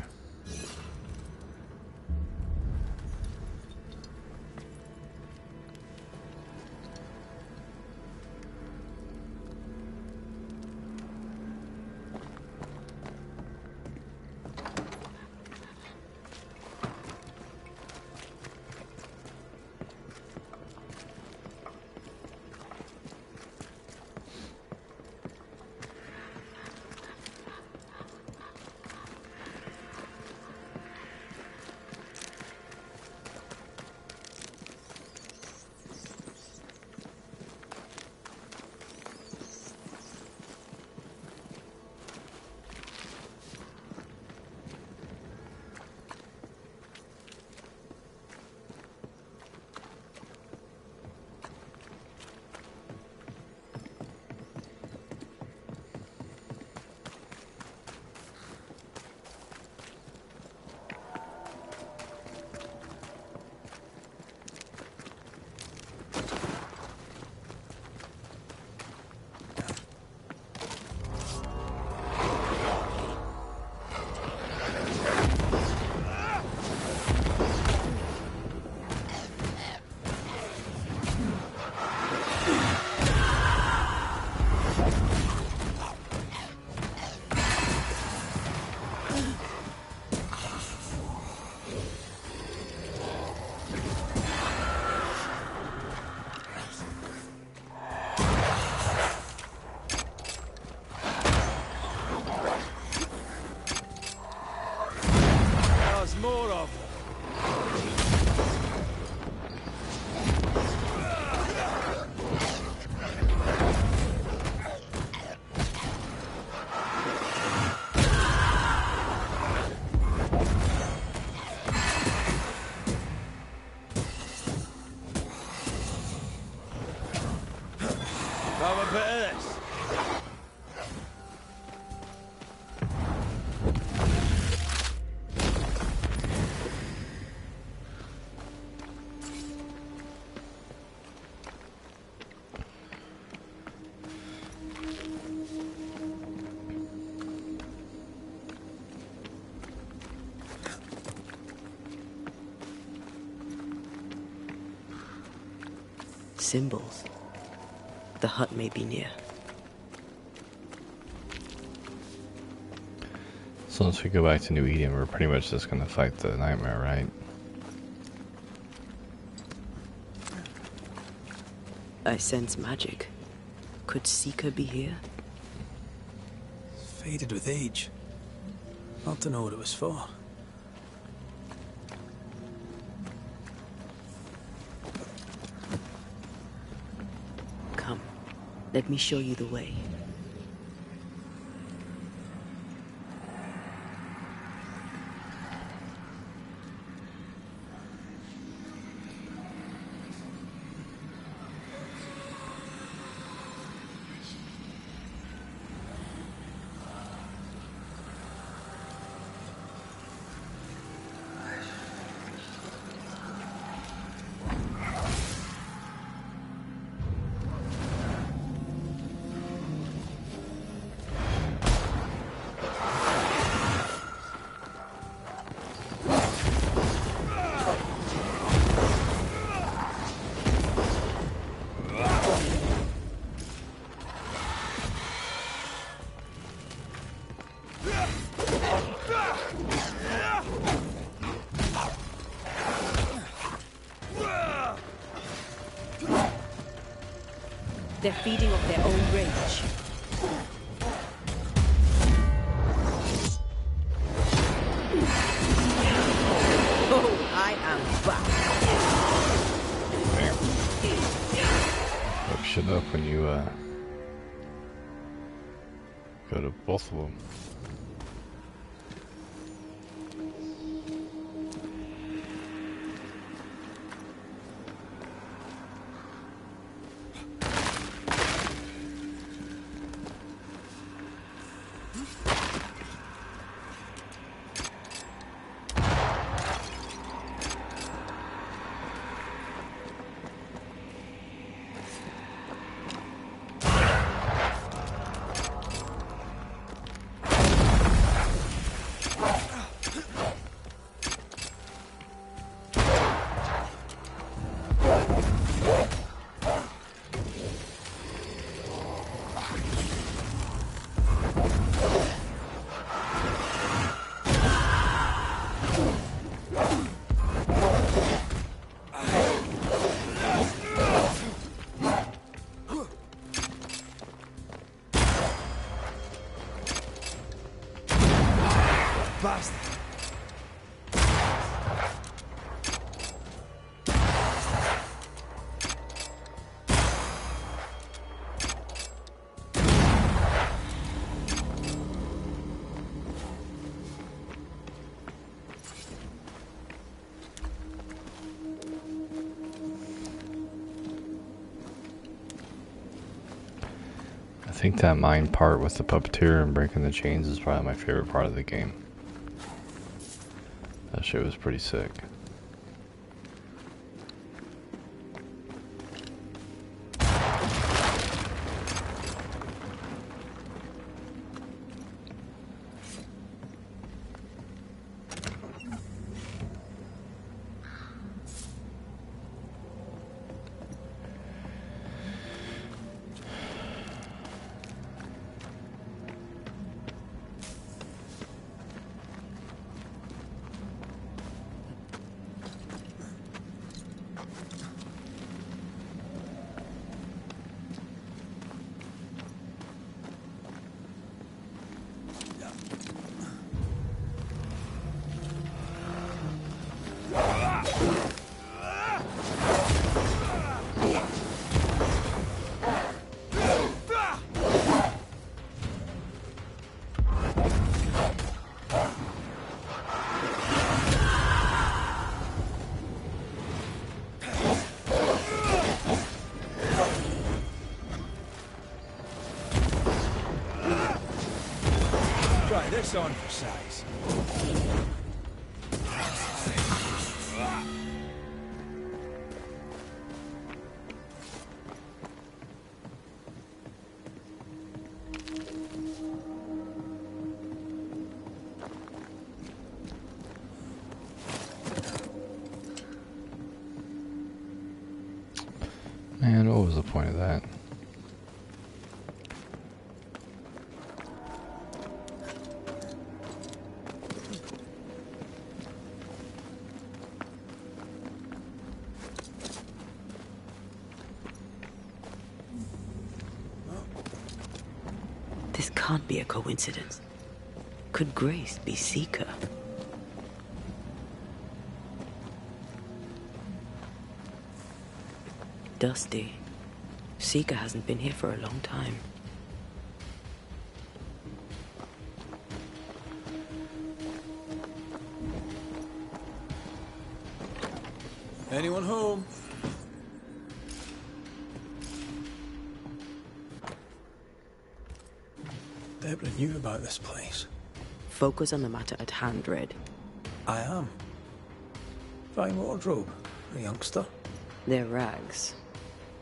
More of have a bit of this. Symbols. The hut may be near. So once we go back to New Eden, we're pretty much just gonna fight the nightmare, right? I sense magic. Could Seeker be here? Faded with age. Not to know what it was for. Come, let me show you the way. They're feeding off their own rage. Oh, I am back. Fuck shit up when you go to both of them. think that mine part with the puppeteer and breaking the chains is probably my favorite part of the game. That shit was pretty sick. Try this on for size. Man, what was the point of that? This can't be a coincidence. Could Grace be Seeker? Dusty. Seeker hasn't been here for a long time. Anyone home? Deborah knew about this place. Focus on the matter at hand, Red. I am. Fine wardrobe, a youngster. They're rags.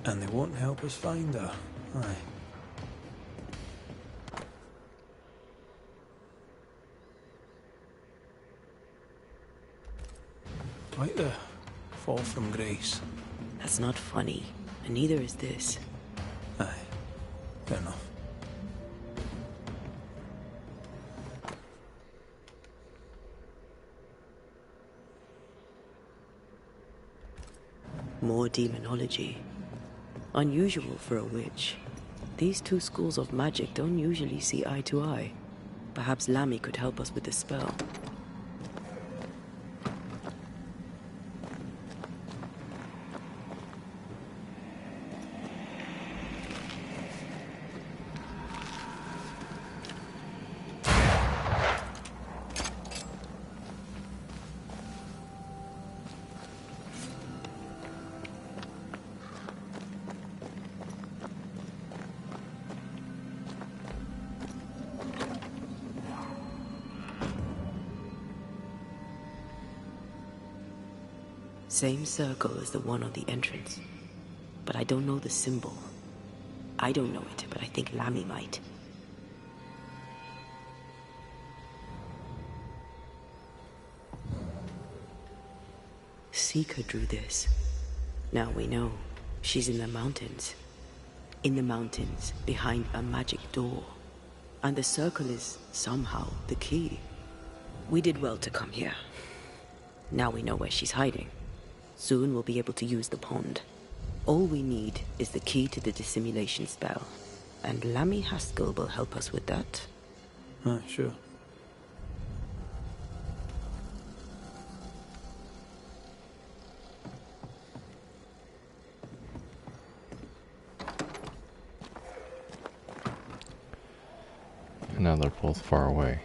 And they won't help us find her. Aye. Like the fall from grace. That's not funny, and neither is this. Aye, fair enough. More demonology. Unusual for a witch. These two schools of magic don't usually see eye to eye. Perhaps Lammy could help us with the spell. Same circle as the one on the entrance. But I don't know the symbol. I don't know it, but I think Lammy might. Seeker drew this. Now we know. She's in the mountains. In the mountains, behind a magic door. And the circle is, somehow, the key. We did well to come here. Now we know where she's hiding. Soon we'll be able to use the pond. All we need is the key to the dissimulation spell. And Lammy Haskell will help us with that. Sure. And now they're both far away.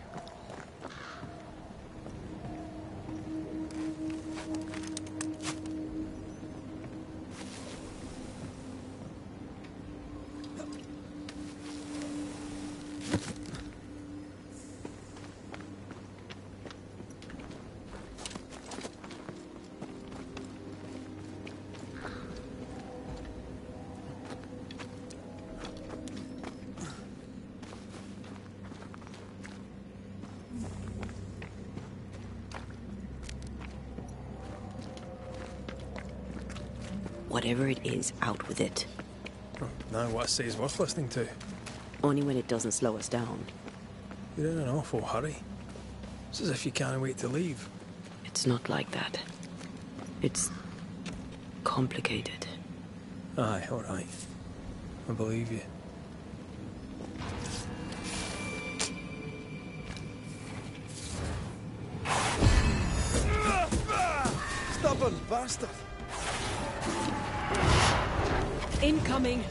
Whatever it is, out with it. Now what I say is worth listening to. Only when it doesn't slow us down. You're in an awful hurry. It's as if you can't wait to leave. It's not like that. It's complicated. Aye, all right. I believe you. Stubborn bastard! Incoming!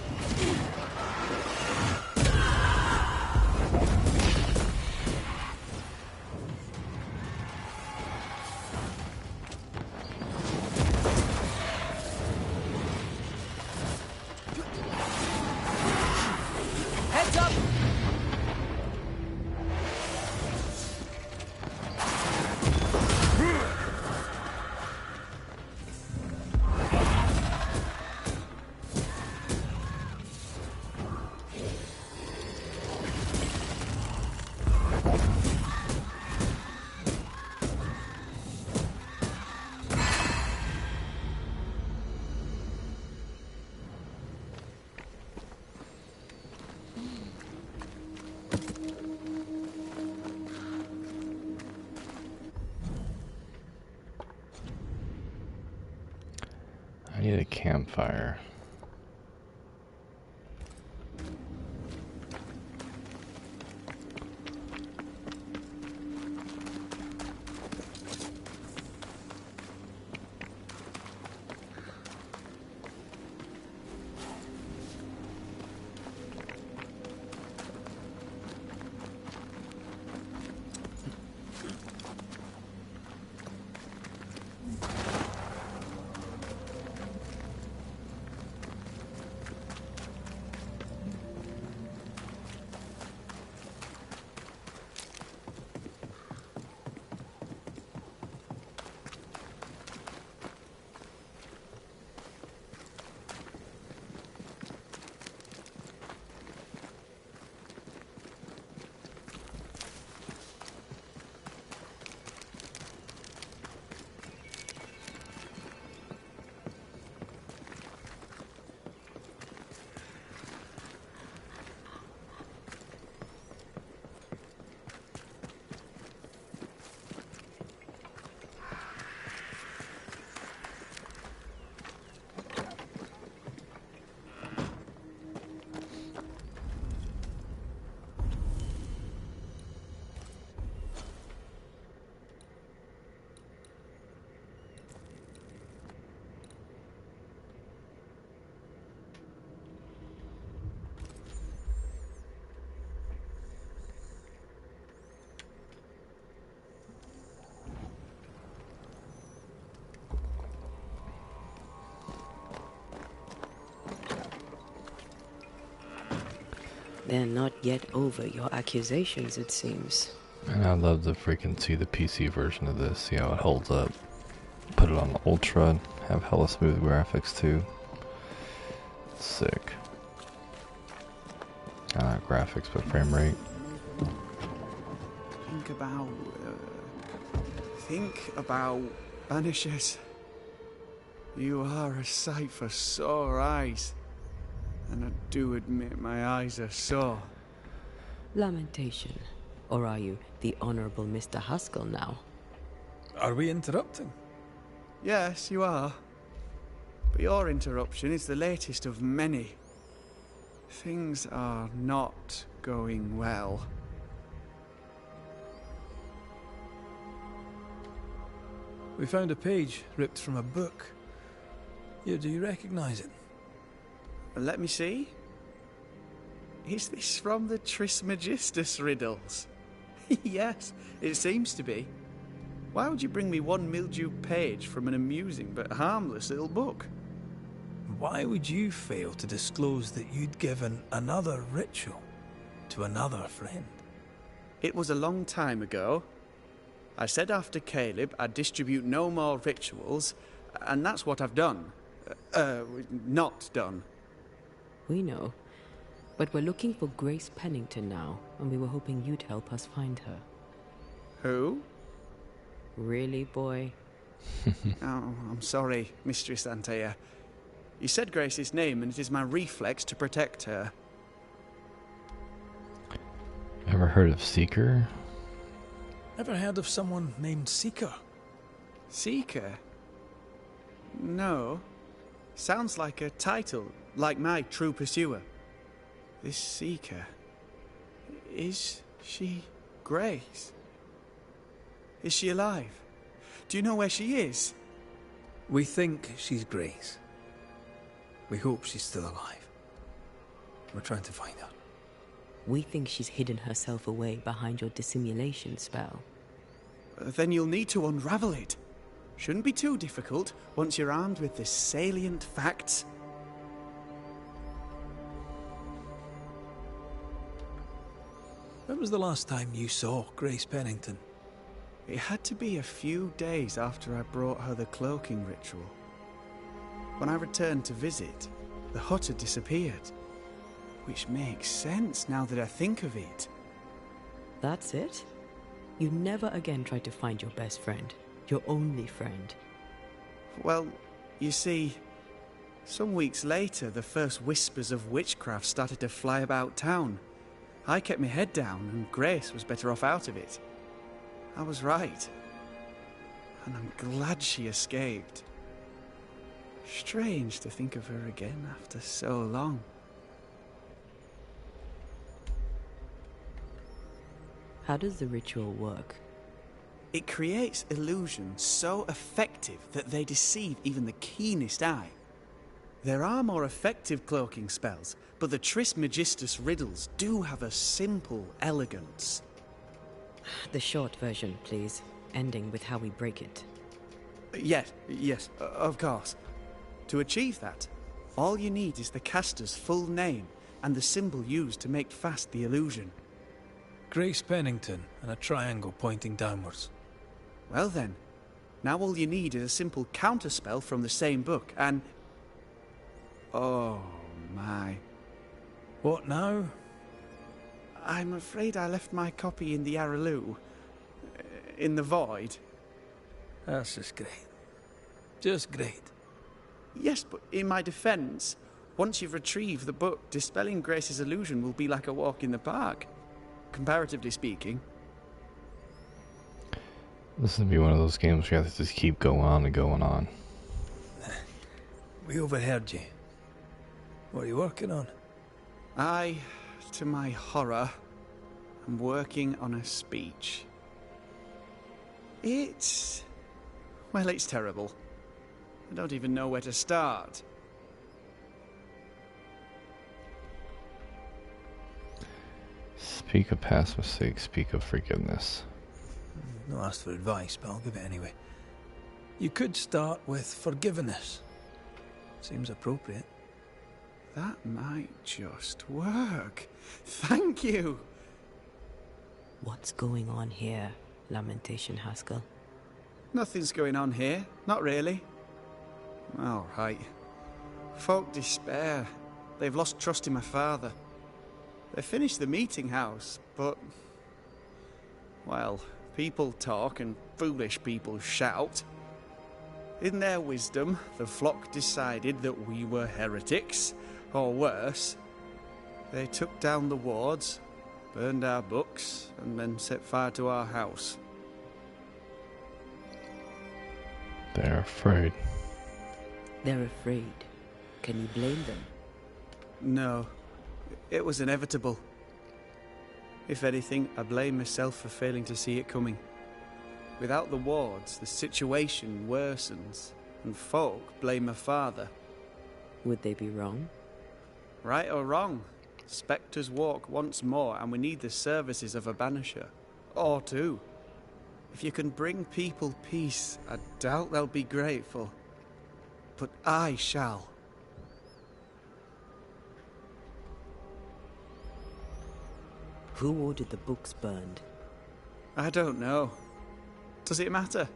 Heads up! I need a campfire. They're not yet over your accusations, it seems. And I'd love to freaking see the PC version of this, see how it holds up. Put it on Ultra, have hella smooth graphics too. Sick. Not graphics, but frame rate. Think about Banishers. You are a sight for sore eyes. And I do admit my eyes are sore. Lamentation. Or are you the Honourable Mr. Haskell now? Are we interrupting? Yes, you are. But your interruption is the latest of many. Things are not going well. We found a page ripped from a book. Yeah, do you recognise it? Let me see. Is this from the Trismegistus riddles? Yes, it seems to be. Why would you bring me one mildewed page from an amusing but harmless little book? Why would you fail to disclose that you'd given another ritual to another friend? It was a long time ago. I said after Caleb I'd distribute no more rituals, and that's what I've done. Not done. We know. But we're looking for Grace Pennington now, and we were hoping you'd help us find her. Who? Really, boy? Oh, I'm sorry, Mistress Antea. You said Grace's name, and it is my reflex to protect her. Ever heard of Seeker? Ever heard of someone named Seeker? Seeker? No. Sounds like a title, like my True Pursuer. This Seeker... Is she Grace? Is she alive? Do you know where she is? We think she's Grace. We hope she's still alive. We're trying to find her. We think she's hidden herself away behind your dissimulation spell. Then you'll need to unravel it. Shouldn't be too difficult once you're armed with the salient facts. When was the last time you saw Grace Pennington? It had to be a few days after I brought her the cloaking ritual. When I returned to visit, the hut had disappeared. Which makes sense now that I think of it. That's it? You never again tried to find your best friend, your only friend. Well, you see, some weeks later, the first whispers of witchcraft started to fly about town. I kept my head down, and Grace was better off out of it. I was right. And I'm glad she escaped. Strange to think of her again after so long. How does the ritual work? It creates illusions so effective that they deceive even the keenest eye. There are more effective cloaking spells, but the Trismegistus riddles do have a simple elegance. The short version, please, ending with how we break it. Yes, of course. To achieve that, all you need is the caster's full name and the symbol used to make fast the illusion. Grace Pennington and a triangle pointing downwards. Well then, now all you need is a simple counterspell from the same book, and... Oh my. What now? I'm afraid I left my copy in the Araloo. In the void. That's just great. Just great. Yes, but in my defense, once you've retrieved the book, dispelling Grace's illusion will be like a walk in the park. Comparatively speaking. This would be one of those games where you have to just keep going on and going on. We overheard you. What are you working on? I, to my horror, am working on a speech. It's terrible. I don't even know where to start. Speak of past mistakes, speak of forgiveness. No asked for advice, but I'll give it anyway. You could start with forgiveness. Seems appropriate. That might just work. Thank you! What's going on here, Lamentation Haskell? Nothing's going on here. Not really. All right. Folk despair. They've lost trust in my father. They finished the meeting house, but... well, people talk and foolish people shout. In their wisdom, the flock decided that we were heretics, or worse. They took down the wards, burned our books, and then set fire to our house. They're afraid. They're afraid. Can you blame them? No. It was inevitable. If anything, I blame myself for failing to see it coming. Without the wards, the situation worsens, and folk blame my father. Would they be wrong? Right or wrong, spectres walk once more, and we need the services of a banisher. Or two. If you can bring people peace, I doubt they'll be grateful. But I shall. Who ordered the books burned? I don't know. Does it matter?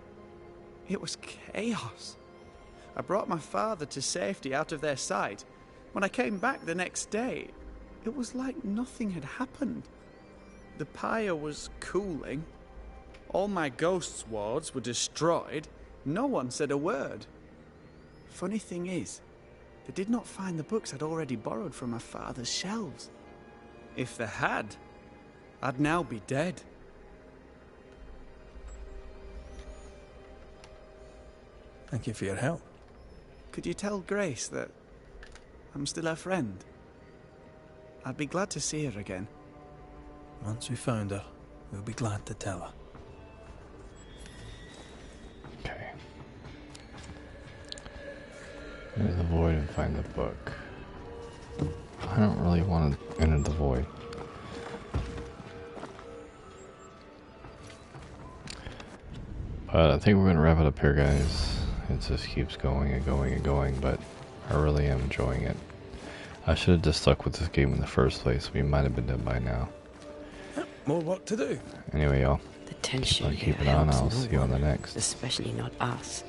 It was chaos. I brought my father to safety out of their sight. When I came back the next day, it was like nothing had happened. The pyre was cooling. All my ghosts' wards were destroyed. No one said a word. Funny thing is, they did not find the books I'd already borrowed from my father's shelves. If they had, I'd now be dead. Thank you for your help. Could you tell Grace that I'm still her friend? I'd be glad to see her again. Once we found her, we'll be glad to tell her. Okay. Enter the void and find the book. I don't really want to enter the void. But I think we're going to wrap it up here, guys. It just keeps going and going and going, but I really am enjoying it. I should have just stuck with this game in the first place. We might have been done by now. More work to do. Anyway, y'all. The tension keep it on. helps I'll no see you on the one, next. especially not us.